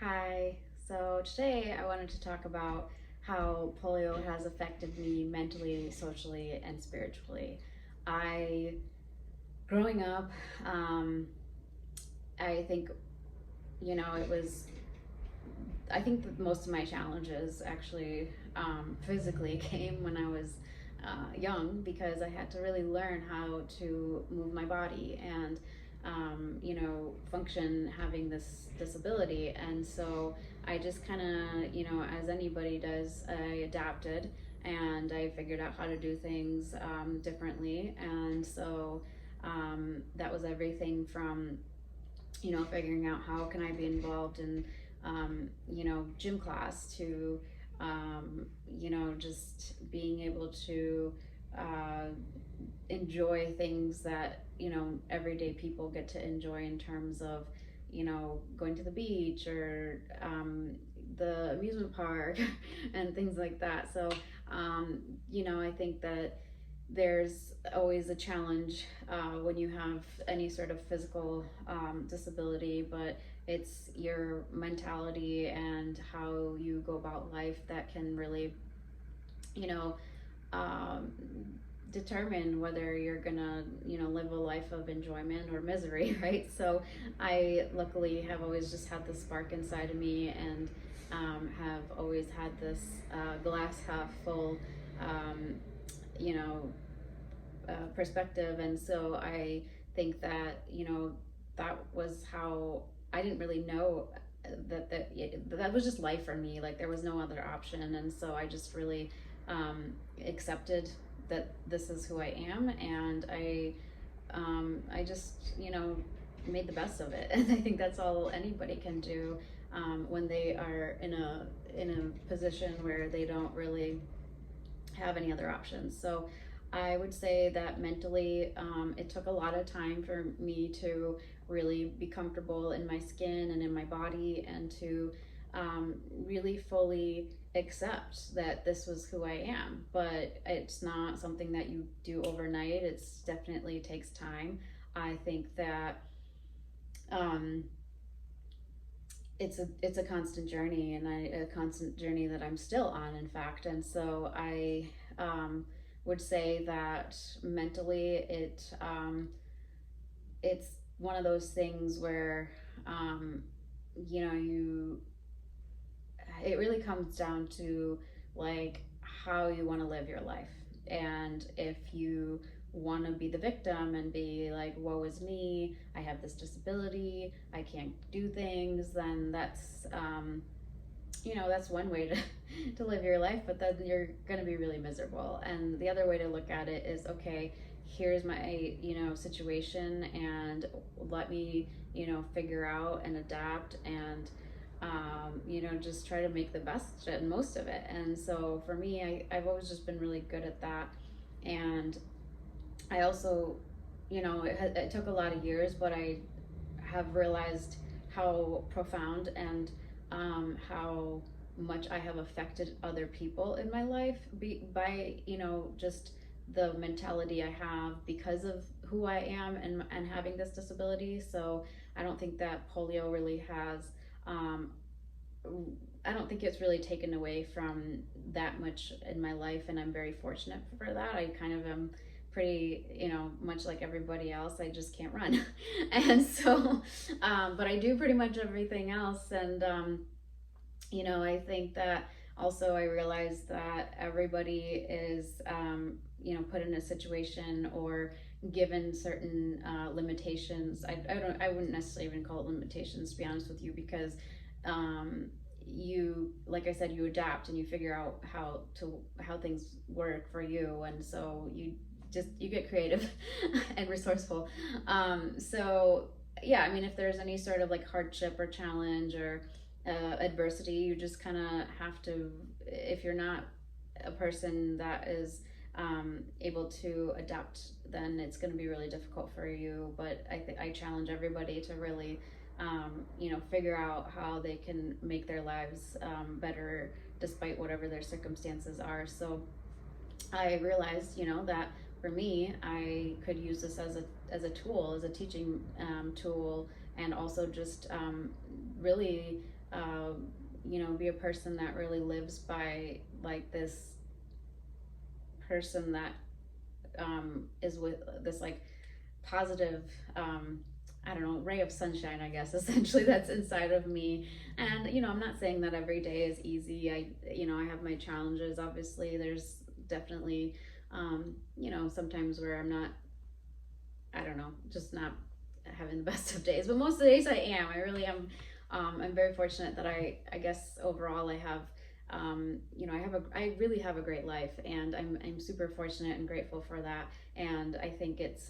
Hi. So today I wanted to talk about how polio has affected me mentally, socially, and spiritually. I, growing up, um, I think, it was, I think that most of my challenges actually physically came when I was young because I had to really learn how to move my body and function having this disability. And so I just kind of, as anybody does, I adapted and I figured out how to do things differently. And so that was everything from, figuring out how can I be involved in, gym class to, just being able to uh, enjoy things that everyday people get to enjoy in terms of going to the beach or the amusement park and things like that. So I think that there's always a challenge when you have any sort of physical disability, but it's your mentality and how you go about life that can really, you know, um, determine whether you're gonna, live a life of enjoyment or misery, right? So I luckily have always just had this spark inside of me and have always had this glass half full, um, you know, perspective. And so I think that, that was how I didn't really know that was just life for me. Like there was no other option. And so I just really accepted that this is who I am. And I just, made the best of it. And I think that's all anybody can do when they are in a position where they don't really have any other options. So I would say that mentally, it took a lot of time for me to really be comfortable in my skin and in my body and to really fully accept that this was who I am. But it's not something that you do overnight. It's definitely takes time. I think that um, it's a constant journey, and a constant journey that I'm still on, in fact. And so I would say that mentally, it's one of those things where um, you it really comes down to like how you want to live your life. And if you want to be the victim and be like, woe is me, I have this disability, I can't do things, then that's one way to to live your life, but then you're going to be really miserable. And the other way to look at it is, okay, here's my situation, and let me figure out and adapt and just try to make the best and most of it. And so for me, I've always just been really good at that. And I also, it took a lot of years, but I have realized how profound and how much I have affected other people in my life by just the mentality I have because of who I am and having this disability. So I don't think that polio really has. Um, I don't think it's really taken away from that much in my life, and I'm very fortunate for that. I kind of am pretty, much like everybody else. I just can't run, and so, but I do pretty much everything else. And I think that also I realized that everybody is, put in a situation or given certain limitations. I wouldn't necessarily even call it limitations, to be honest with you, because um, like I said, you adapt and you figure out how things work for you, and so you get creative and resourceful. So yeah, I mean, if there's any sort of like hardship or challenge or adversity, you just kind of have to, if you're not a person that is able to adapt, then it's going to be really difficult for you. But I challenge everybody to really, figure out how they can make their lives better despite whatever their circumstances are. So I realized, that for me, I could use this as a tool, as a teaching tool, and also just really be a person that really lives by like this person that is with this like positive, I don't know, ray of sunshine, I guess, essentially that's inside of me. And, I'm not saying that every day is easy. I have my challenges. Obviously, there's definitely, sometimes where I'm not, I don't know, just not having the best of days. But most of the days I am. I really am. I'm very fortunate that I guess overall I have, I really have a great life, and I'm super fortunate and grateful for that. And I think it's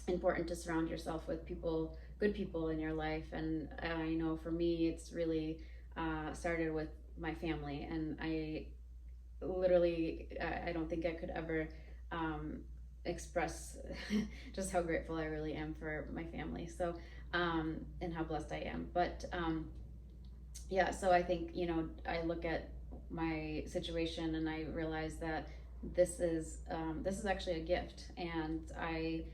important to surround yourself with people, good people in your life. And I know for me, it's really started with my family, and I literally, I don't think I could ever express just how grateful I really am for my family. So, and how blessed I am. But yeah, so I think, I look at my situation and I realize that this is actually a gift, and I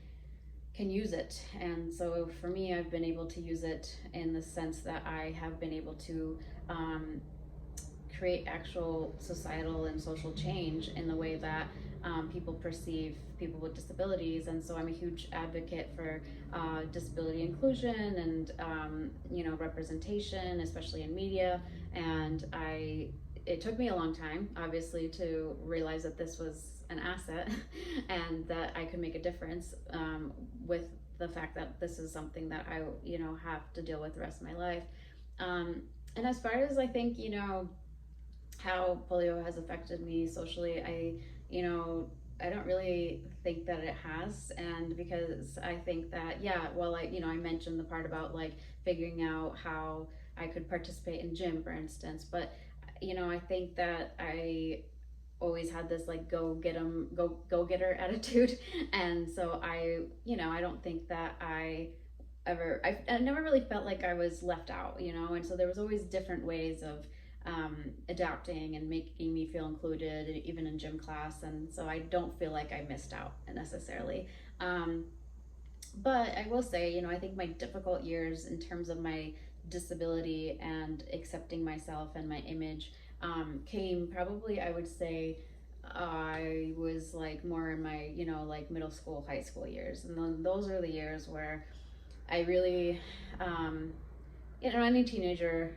can use it. And so for me, I've been able to use it in the sense that I have been able to create actual societal and social change in the way that people perceive people with disabilities. And so I'm a huge advocate for disability inclusion and representation, especially in media. And it took me a long time, obviously, to realize that this was an asset and that I could make a difference, with the fact that this is something that I have to deal with the rest of my life. And as far as I think, how polio has affected me socially, I don't really think that it has. And because I think that, yeah, well, I mentioned the part about like figuring out how I could participate in gym, for instance. But I think that I always had this like go get 'em, go getter attitude. And so I don't think that I never really felt like I was left out, and so there was always different ways of adapting and making me feel included, even in gym class. And so I don't feel like I missed out necessarily. But I will say, I think my difficult years in terms of my disability and accepting myself and my image came probably, I would say, I was like more in my, like middle school, high school years. And then those are the years where I really, any teenager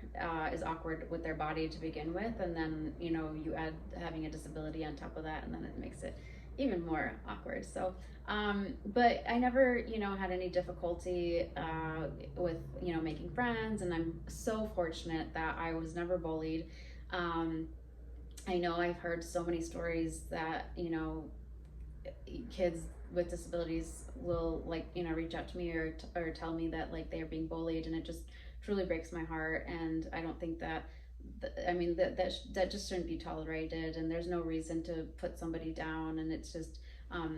is awkward with their body to begin with. And then, you add having a disability on top of that, and then it makes it even more awkward. So, but I never, had any difficulty with, making friends. And I'm so fortunate that I was never bullied. I know I've heard so many stories that, kids with disabilities will like, reach out to me or tell me that like they're being bullied, and it just truly breaks my heart. And I don't think that, that just shouldn't be tolerated, and there's no reason to put somebody down. And it's just,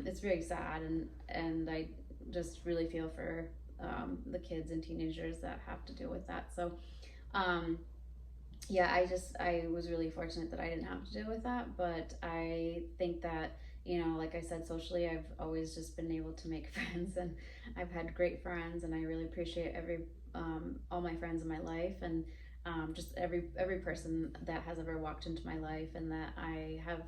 it's very sad. And I just really feel for the kids and teenagers that have to deal with that. So, yeah, I was really fortunate that I didn't have to deal with that. But I think that, like I said, socially, I've always just been able to make friends, and I've had great friends, and I really appreciate all my friends in my life. And just every person that has ever walked into my life and that I have,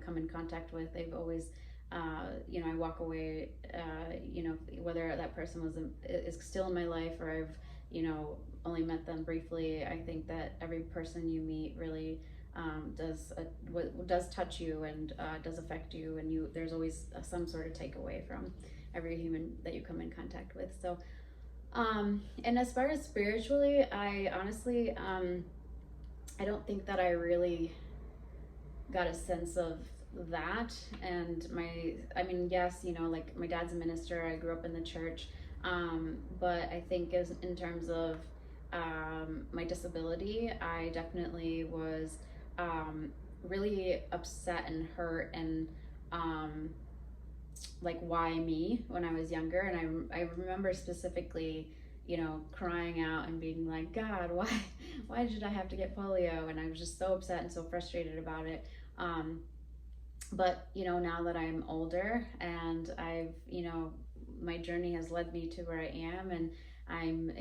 come in contact with. They've always, I walk away, whether that person is still in my life or I've, only met them briefly. I think that every person you meet really does touch you and does affect you, and there's always some sort of takeaway from every human that you come in contact with. So, and as far as spiritually, I honestly, I don't think that I really got a sense of that. And yes, like my dad's a minister. I grew up in the church. But I think as in terms of my disability, I definitely was really upset and hurt, and like, why me, when I was younger. And I remember specifically, crying out and being like, God, why did I have to get polio? And I was just so upset and so frustrated about it. But now that I'm older and I've, my journey has led me to where I am, and I'm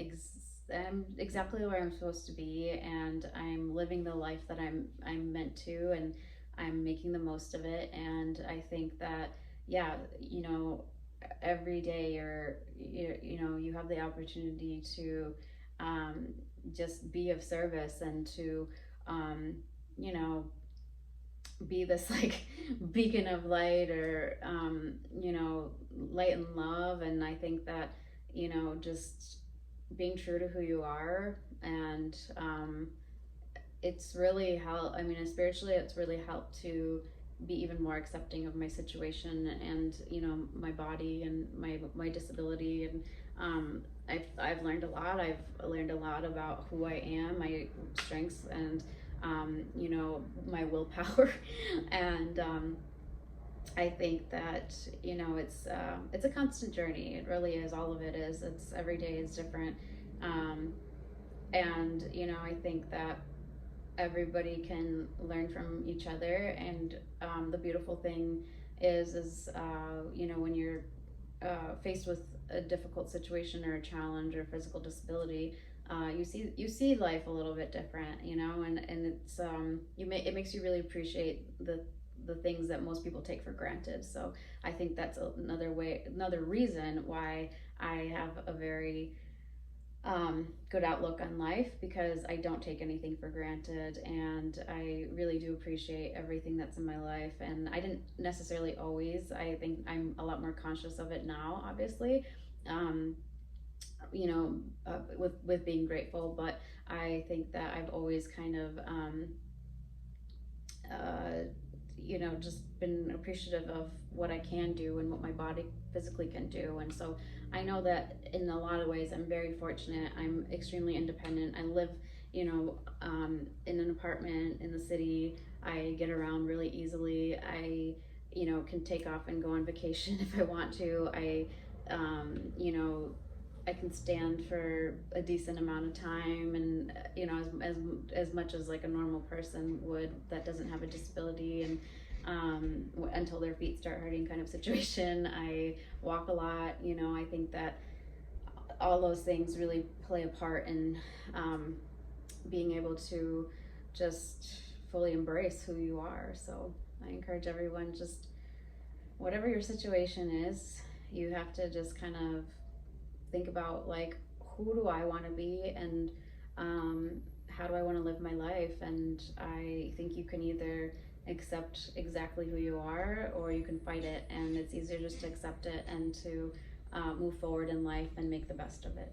I'm exactly where I'm supposed to be, and I'm living the life that I'm meant to, and I'm making the most of it. And I think that, yeah, every day you have the opportunity to um, just be of service and to um, you know be this like beacon of light, or light and love. And I think that just being true to who you are, and it's really helped. I mean, spiritually, it's really helped to be even more accepting of my situation, and my body and my disability. And I've learned a lot. I've learned a lot about who I am, my strengths, and my willpower. And I think that it's a constant journey. It really is. All of it is. It's every day is different. um, and I think that everybody can learn from each other. And the beautiful thing is when you're faced with a difficult situation or a challenge or physical disability, you see life a little bit different, and it's it makes you really appreciate the things that most people take for granted. So I think that's another reason why I have a very good outlook on life, because I don't take anything for granted, and I really do appreciate everything that's in my life. And I didn't necessarily always. I think I'm a lot more conscious of it now, obviously. Um, with being grateful, but I think that I've always kind of uh, just been appreciative of what I can do and what my body physically can do. And so I know that in a lot of ways I'm very fortunate. I'm extremely independent. I live, in an apartment in the city. I get around really easily. I, can take off and go on vacation if I want to. Um, you know, I can stand for a decent amount of time, and as much as like a normal person would that doesn't have a disability. And until their feet start hurting kind of situation. I walk a lot. I think that all those things really play a part in being able to just fully embrace who you are. So I encourage everyone, just whatever your situation is, you have to just kind of think about, like, who do I want to be, and how do I want to live my life. And I think you can either accept exactly who you are, or you can fight it. And it's easier just to accept it and to move forward in life and make the best of it.